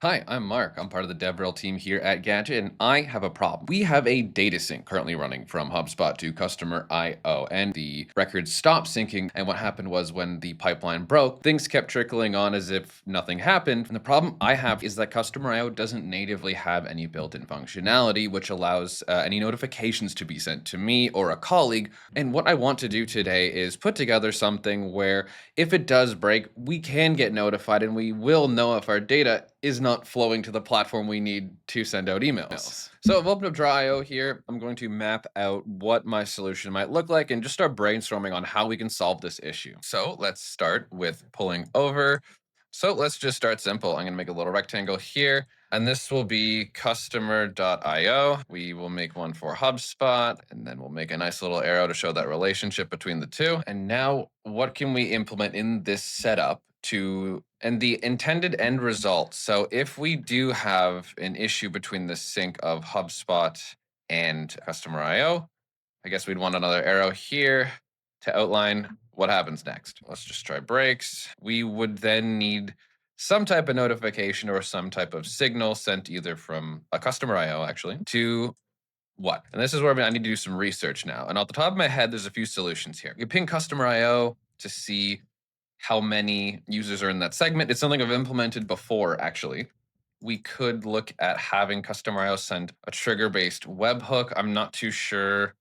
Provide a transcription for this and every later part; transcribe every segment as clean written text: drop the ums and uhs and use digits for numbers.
Hi, I'm Mark. I'm part of the DevRel team here at Gadget, and I have a problem. We have a data sync currently running from Hubspot to customer IO, and the records stopped syncing. And what happened was when the pipeline broke, things kept trickling on as if nothing happened. And the problem I have is that customer IO doesn't natively have any built-in functionality, which allows any notifications to be sent to me or a colleague. And what I want to do today is put together something where if it does break, we can get notified and we will know if our data is not flowing to the platform we need to send out emails. So I've opened up Draw.io here. I'm going to map out what my solution might look like and just start brainstorming on how we can solve this issue. So let's start with pulling over. So let's just start simple. I'm going to make a little rectangle here, and this will be customer.io. We will make one for HubSpot, and then we'll make a nice little arrow to show that relationship between the two. And now what can we implement in this setup and the intended end result? So if we do have an issue between the sync of HubSpot and customer.io, I guess we'd want another arrow here to outline what happens next. Let's just try breaks. We would then need some type of notification or some type of signal sent either from a customer IO actually to what? And this is where I need to do some research now. And off the top of my head, there's a few solutions here. You ping customer IO to see how many users are in that segment. It's something I've implemented before, actually. We could look at having customer IO send a trigger-based webhook. I'm not too sure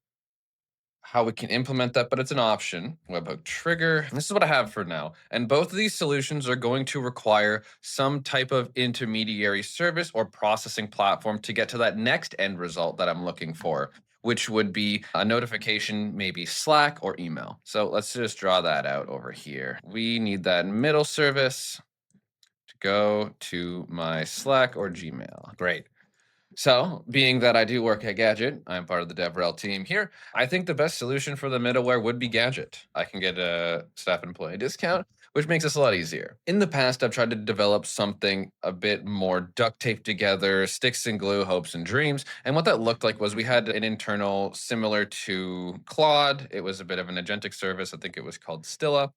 how we can implement that, but it's an option. Webhook trigger. And this is what I have for now. And both of these solutions are going to require some type of intermediary service or processing platform to get to that next end result that I'm looking for, which would be a notification, maybe Slack or email. So let's just draw that out over here. We need that middle service to go to my Slack or Gmail. Great. So, being that I do work at Gadget, I'm part of the DevRel team here. I think the best solution for the middleware would be Gadget. I can get a staff employee discount, which makes this a lot easier. In the past, I've tried to develop something a bit more duct taped together, sticks and glue, hopes and dreams. And what that looked like was we had an internal similar to Claude. It was a bit of an agentic service. I think it was called Stilla.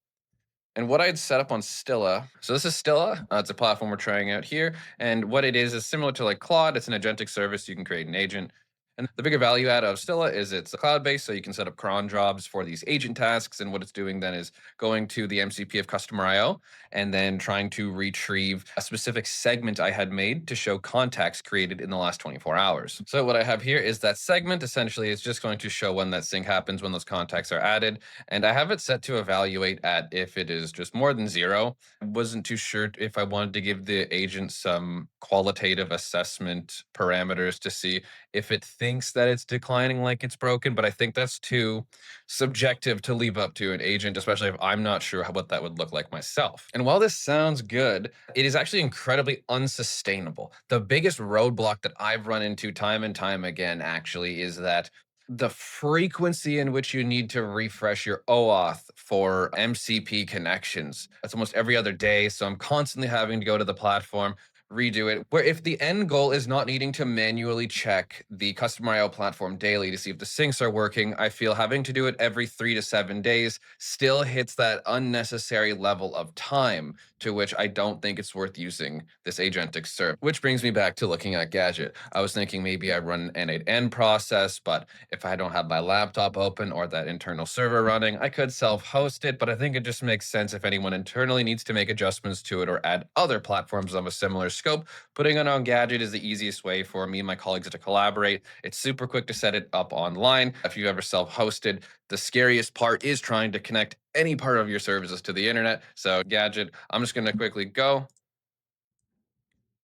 And what I'd set up on Stilla, so this is Stilla. It's a platform we're trying out here. And what it is similar to like Claude. It's an agentic service. You can create an agent. And the bigger value add of Stilla is it's cloud-based, so you can set up cron jobs for these agent tasks. And what it's doing then is going to the MCP of customer IO and then trying to retrieve a specific segment I had made to show contacts created in the last 24 hours. So what I have here is that segment essentially is just going to show when that sync happens, when those contacts are added. And I have it set to evaluate at if it is just more than zero. I wasn't too sure if I wanted to give the agent some qualitative assessment parameters to see if it thinks that it's declining like it's broken, but I think that's too subjective to leave up to an agent, especially if I'm not sure what that would look like myself. And while this sounds good, it is actually incredibly unsustainable. The biggest roadblock that I've run into time and time again actually is that the frequency in which you need to refresh your OAuth for MCP connections. That's almost every other day. So I'm constantly having to go to the platform, redo it. Where if the end goal is not needing to manually check the customer IO platform daily to see if the syncs are working, I feel having to do it every 3 to 7 days still hits that unnecessary level of time to which I don't think it's worth using this agentic serve. Which brings me back to looking at Gadget. I was thinking maybe I run an N8N process, but if I don't have my laptop open or that internal server running, I could self-host it, but I think it just makes sense if anyone internally needs to make adjustments to it or add other platforms of a similar scope. Putting it on Gadget is the easiest way for me and my colleagues to collaborate. It's super quick to set it up online. If you've ever self-hosted, the scariest part is trying to connect any part of your services to the internet. So Gadget, I'm just going to quickly go.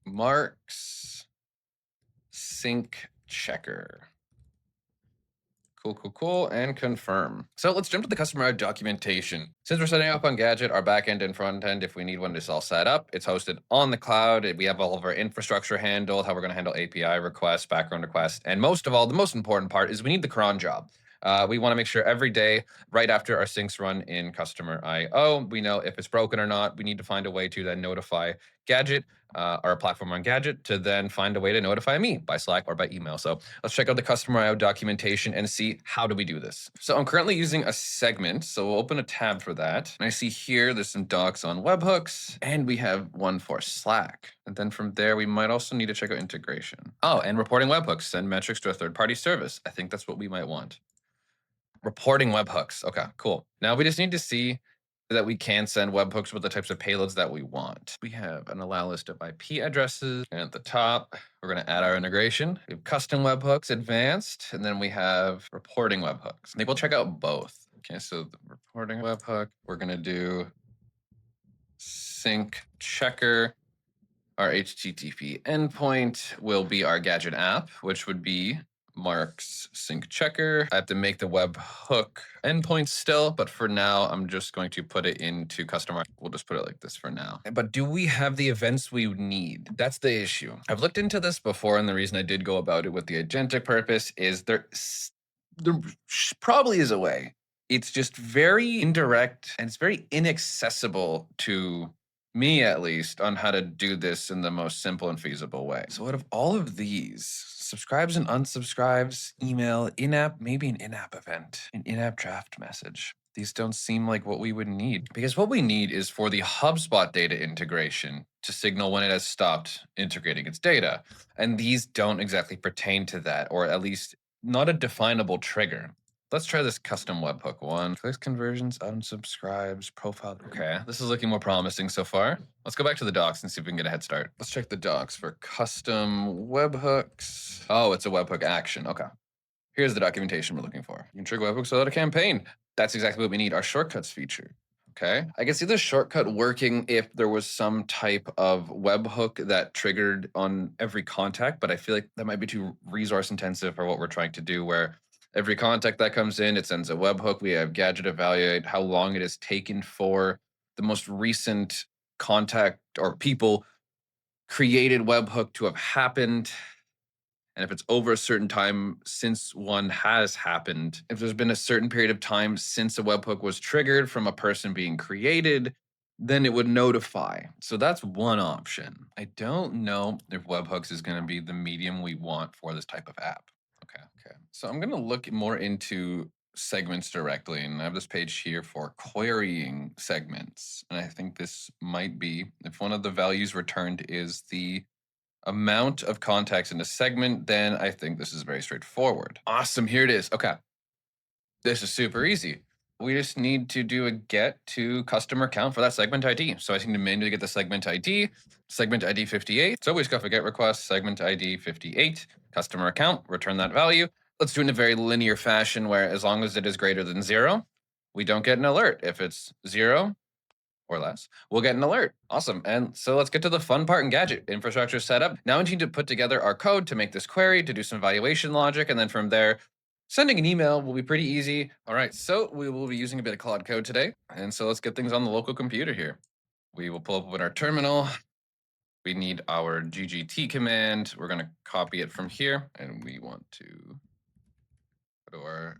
Marks sync checker. Cool, and confirm. So let's jump to the customer documentation. Since we're setting up on Gadget, our backend and front end, if we need one, is all set up. It's hosted on the cloud. We have all of our infrastructure handled, how we're going to handle API requests, background requests, and most of all, the most important part is we need the cron job. We want to make sure every day, right after our syncs run in customer IO, we know if it's broken or not. We need to find a way to then notify Gadget, our platform on Gadget, to then find a way to notify me by Slack or by email. So let's check out the customer IO documentation and see how do we do this. So I'm currently using a segment. So we'll open a tab for that. And I see here there's some docs on webhooks, and we have one for Slack. And then from there, we might also need to check out integration. Oh, and reporting webhooks, send metrics to a third-party service. I think that's what we might want. Reporting webhooks. Okay, cool. Now we just need to see that we can send webhooks with the types of payloads that we want. We have an allow list of IP addresses. And at the top, we're going to add our integration. We have custom webhooks, advanced, and then we have reporting webhooks. Maybe we'll check out both. Okay, so the reporting webhook, we're going to do sync checker. Our HTTP endpoint will be our Gadget app, which would be Mark's sync checker. I have to make the webhook endpoint still, but for now, I'm just going to put it into customer. We'll just put it like this for now. But do we have the events we need? That's the issue. I've looked into this before, and the reason I did go about it with the agentic purpose is there probably is a way. It's just very indirect, and it's very inaccessible to me, at least, on how to do this in the most simple and feasible way. So out of all of these, subscribes and unsubscribes, email, in-app, maybe an in-app event, an in-app draft message. These don't seem like what we would need, because what we need is for the HubSpot data integration to signal when it has stopped integrating its data. And these don't exactly pertain to that, or at least not a definable trigger. Let's try this custom webhook one. Clicks, conversions, unsubscribes, profile. Okay, this is looking more promising so far. Let's go back to the docs and see if we can get a head start. Let's check the docs for custom webhooks. Oh, it's a webhook action. Okay. Here's the documentation we're looking for. You can trigger webhooks without a campaign. That's exactly what we need, our shortcuts feature. Okay. I can see the shortcut working if there was some type of webhook that triggered on every contact, but I feel like that might be too resource intensive for what we're trying to do, where every contact that comes in, it sends a webhook. We have Gadget evaluate how long it has taken for the most recent contact or people created webhook to have happened. And if it's over a certain time since one has happened, if there's been a certain period of time since a webhook was triggered from a person being created, then it would notify. So that's one option. I don't know if webhooks is going to be the medium we want for this type of app. Okay. So I'm going to look more into segments directly, and I have this page here for querying segments. And I think this might be, if one of the values returned is the amount of contacts in a segment, then I think this is very straightforward. Awesome, here it is. Okay. This is super easy. We just need to do a get to customer count for that segment ID. So I need to manually get the segment ID 58. So we just go for get request, segment ID 58, customer account, return that value. Let's do it in a very linear fashion where as long as it is greater than 0, we don't get an alert. If it's 0 or less, we'll get an alert. Awesome. And so let's get to the fun part in Gadget. Infrastructure setup. Now we need to put together our code to make this query, to do some evaluation logic, and then from there, sending an email will be pretty easy. All right, so we will be using a bit of Claude Code today. And so let's get things on the local computer here. We will pull up with our terminal. We need our GGT command. We're going to copy it from here, and we want to go to our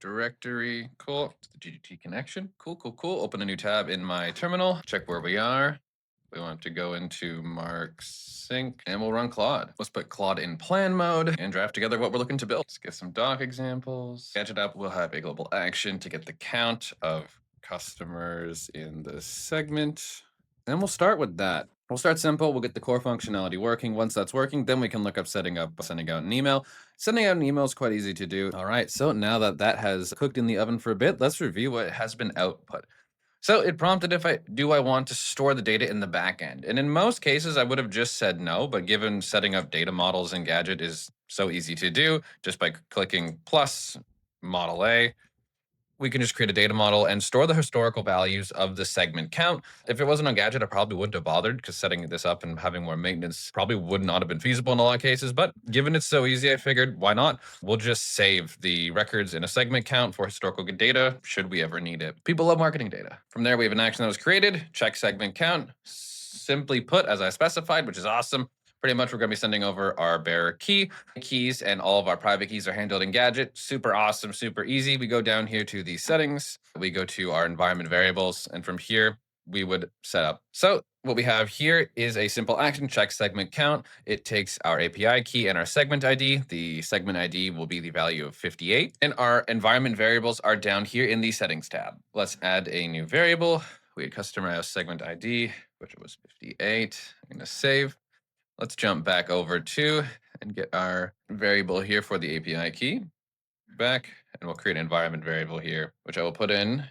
directory. Cool. The GGT connection. Cool. Open a new tab in my terminal. Check where we are. We want to go into Mark's sync, and we'll run Claude. Let's put Claude in plan mode and draft together what we're looking to build. Let's get some doc examples. Gadget app will have a global action to get the count of customers in the segment. And we'll start with that. We'll start simple. We'll get the core functionality working. Once that's working, then we can look up sending out an email. Sending out an email is quite easy to do. All right, so now that that has cooked in the oven for a bit, let's review what has been output. So it prompted if I want to store the data in the backend. And in most cases, I would have just said no, but given setting up data models in Gadget is so easy to do, just by clicking plus model A, we can just create a data model and store the historical values of the segment count. If it wasn't on Gadget, I probably wouldn't have bothered, because setting this up and having more maintenance probably would not have been feasible in a lot of cases. But given it's so easy, I figured, why not? We'll just save the records in a segment count for historical data, should we ever need it. People love marketing data. From there, we have an action that was created, check segment count, simply put as I specified, which is awesome. Pretty much we're going to be sending over our bearer keys, and all of our private keys are handled in Gadget. Super awesome, super easy. We go down here to the settings, we go to our environment variables, and from here we would set up. So what we have here is a simple action, check segment count. It takes our API key and our segment ID. The segment ID will be the value of 58. And our environment variables are down here in the settings tab. Let's add a new variable. We had customer segment ID, which was 58. I'm going to save. Let's jump back over to and get our variable here for the API key back, and we'll create an environment variable here, which I will put in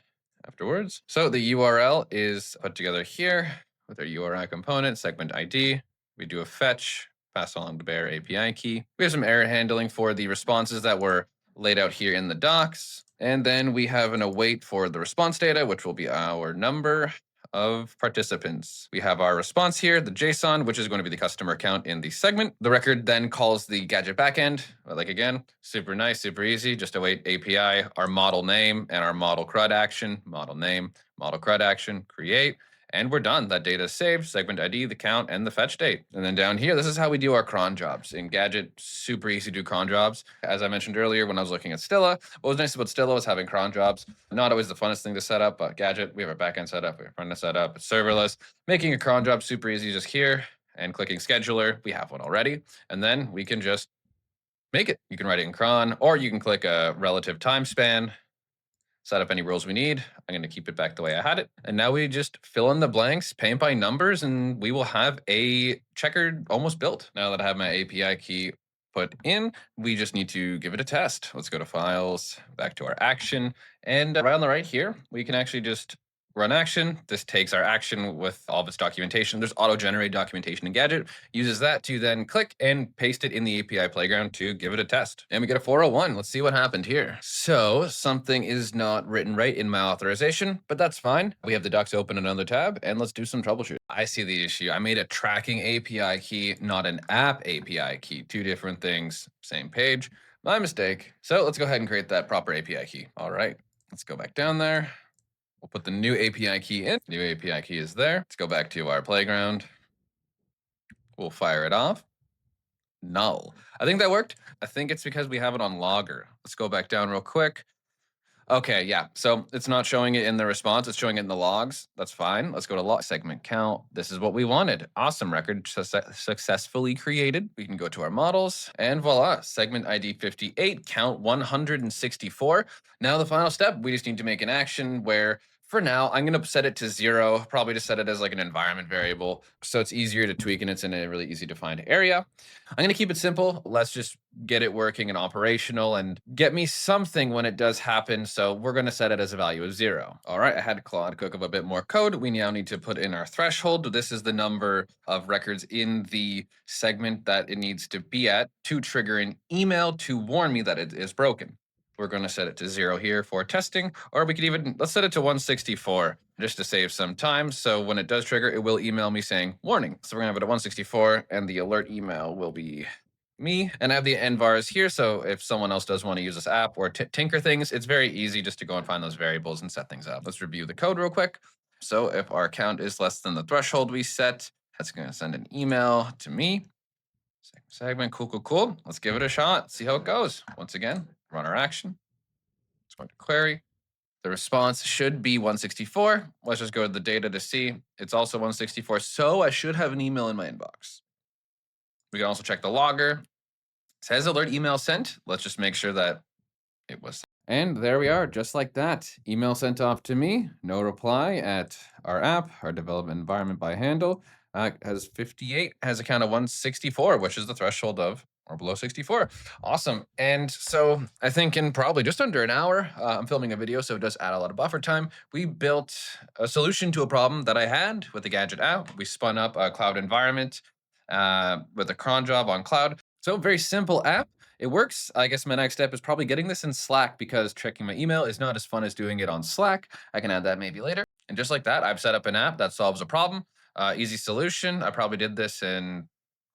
afterwards. So the URL is put together here with our URI component, segment ID. We do a fetch, pass along the bearer API key. We have some error handling for the responses that were laid out here in the docs. And then we have an await for the response data, which will be our number of participants. We have our response here, the JSON, which is going to be the customer account in the segment. The record then calls the Gadget backend. Like again, super nice, super easy. Just await API, our model name, and our model CRUD action. Model name, model CRUD action, create. And we're done. That data is saved, segment ID, the count, and the fetch date. And then down here, this is how we do our cron jobs. In Gadget, super easy to do cron jobs. As I mentioned earlier, when I was looking at Stilla, what was nice about Stilla was having cron jobs. Not always the funnest thing to set up, but Gadget, we have our backend set up, we have front end set up, it's serverless. Making a cron job super easy, just here, and clicking scheduler. We have one already. And then we can just make it. You can write it in cron, or you can click a relative time span, set up any rules we need. I'm going to keep it back the way I had it. And now we just fill in the blanks, paint by numbers, and we will have a checkered almost built. Now that I have my API key put in, we just need to give it a test. Let's go to files, back to our action. And right on the right here, we can actually just run action. This takes our action with all of its documentation. There's auto-generated documentation in Gadget. Uses that to then click and paste it in the API playground to give it a test. And we get a 401. Let's see what happened here. So something is not written right in my authorization, but that's fine. We have the docs open in another tab, and let's do some troubleshooting. I see the issue. I made a tracking API key, not an app API key. Two different things, same page. My mistake. So let's go ahead and create that proper API key. All right, let's go back down there. We'll put the new API key in. New API key is there. Let's go back to our playground. We'll fire it off. Null. I think that worked. I think it's because we have it on logger. Let's go back down real quick. Okay, yeah. So it's not showing it in the response. It's showing it in the logs. That's fine. Let's go to log segment count. This is what we wanted. Awesome. Record successfully created. We can go to our models and voila, segment ID 58, count 164. Now the final step, we just need to make an action where for now, I'm going to set it to 0, probably to set it as like an environment variable. So it's easier to tweak and it's in a really easy to find area. I'm going to keep it simple. Let's just get it working and operational and get me something when it does happen. So we're going to set it as a value of 0. All right, I had Claude cook up a bit more code. We now need to put in our threshold. This is the number of records in the segment that it needs to be at to trigger an email to warn me that it is broken. We're going to set it to 0 here for testing, or we could even, let's set it to 164 just to save some time. So when it does trigger, it will email me saying warning. So we're going to have it at 164 and the alert email will be me. And I have the envars here. So if someone else does want to use this app or tinker things, it's very easy just to go and find those variables and set things up. Let's review the code real quick. So if our count is less than the threshold we set, that's going to send an email to me. Segment, cool. Let's give it a shot. See how it goes. Once again, run our action. Let's go to query. The response should be 164. Let's just go to the data to see. It's also 164. So I should have an email in my inbox. We can also check the logger. It says alert email sent. Let's just make sure that it was. And there we are, just like that. Email sent off to me. No reply at our app, our development environment by handle. Has 58, has a count of 164, which is the threshold of or below 64. Awesome. And so I think in probably just under an hour, I'm filming a video, so it does add a lot of buffer time. We built a solution to a problem that I had with the Gadget app. We spun up a cloud environment with a cron job on cloud. So very simple app. It works. I guess my next step is probably getting this in Slack because checking my email is not as fun as doing it on Slack. I can add that maybe later. And just like that, I've set up an app that solves a problem. Easy solution. I probably did this in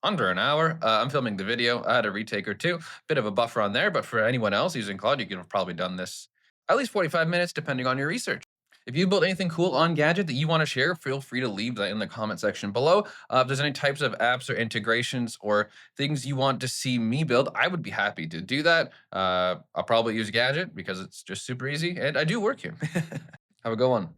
under an hour. I'm filming the video. I had a retake or two. Bit of a buffer on there, but for anyone else using Claude, you could have probably done this at least 45 minutes, depending on your research. If you built anything cool on Gadget that you want to share, feel free to leave that in the comment section below. If there's any types of apps or integrations or things you want to see me build, I would be happy to do that. I'll probably use Gadget because it's just super easy and I do work here. Have a good one.